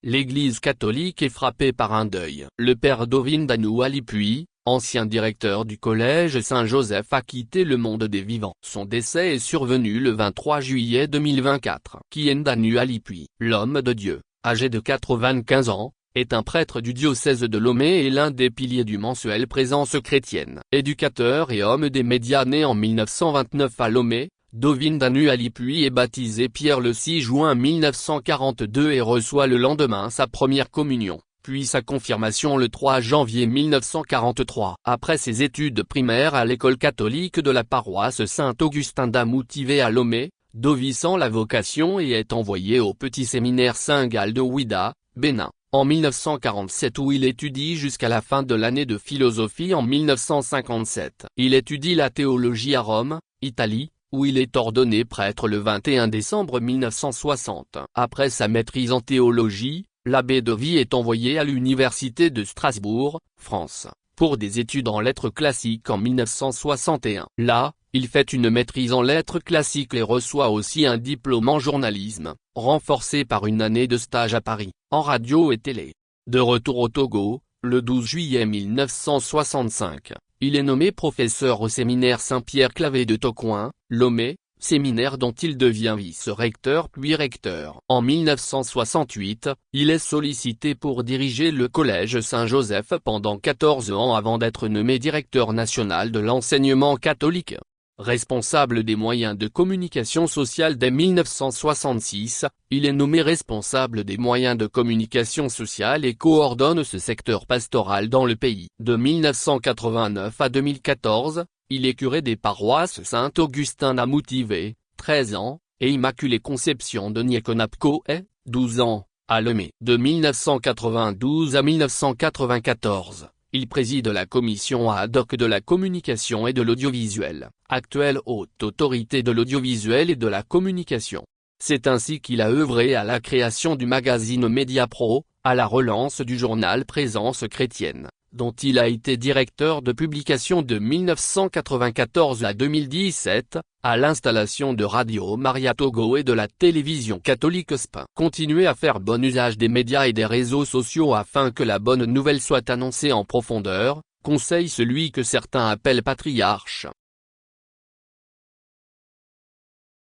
L'Église catholique est frappée par un deuil. Le père Dovindanou Alipuy, ancien directeur du collège Saint-Joseph, a quitté le monde des vivants. Son décès est survenu le 23 juillet 2024. Kiendanou Alipuy, l'homme de Dieu, âgé de 95 ans, est un prêtre du diocèse de Lomé et l'un des piliers du mensuel Présence chrétienne. Éducateur et homme des médias né en 1929 à Lomé, Dovindanou Alipuy est baptisé Pierre le 6 juin 1942 et reçoit le lendemain sa première communion, puis sa confirmation le 3 janvier 1943. Après ses études primaires à l'école catholique de la paroisse Saint-Augustin d'Amoutivée à Lomé, Dovi sent la vocation et est envoyé au petit séminaire Saint-Gall de Ouidah, Bénin, en 1947 où il étudie jusqu'à la fin de l'année de philosophie en 1957. Il étudie la théologie à Rome, Italie, où il est ordonné prêtre le 21 décembre 1960. Après sa maîtrise en théologie, l'abbé Dovi est envoyé à l'université de Strasbourg, France, pour des études en lettres classiques en 1961. Là, il fait une maîtrise en lettres classiques et reçoit aussi un diplôme en journalisme, renforcé par une année de stage à Paris, en radio et télé. De retour au Togo, le 12 juillet 1965, il est nommé professeur au séminaire Saint-Pierre-Clavé de Tocoin, Lomé, séminaire dont il devient vice-recteur puis recteur. En 1968, il est sollicité pour diriger le collège Saint-Joseph pendant 14 ans avant d'être nommé directeur national de l'enseignement catholique. Responsable des moyens de communication sociale dès 1966, il est nommé responsable des moyens de communication sociale et coordonne ce secteur pastoral dans le pays. De 1989 à 2014, il est curé des paroisses Saint-Augustin d'Amoutivée, 13 ans, et Immaculée Conception de Niekonapkoé, 12 ans, à Lomé. De 1992 à 1994. Il préside la commission ad hoc de la communication et de l'audiovisuel, actuelle haute autorité de l'audiovisuel et de la communication. C'est ainsi qu'il a œuvré à la création du magazine Mediapro, à la relance du journal Présence chrétienne, dont il a été directeur de publication de 1994 à 2017, à l'installation de Radio Maria Togo et de la télévision catholique SPA. Continuez à faire bon usage des médias et des réseaux sociaux afin que la bonne nouvelle soit annoncée en profondeur, conseille celui que certains appellent patriarche.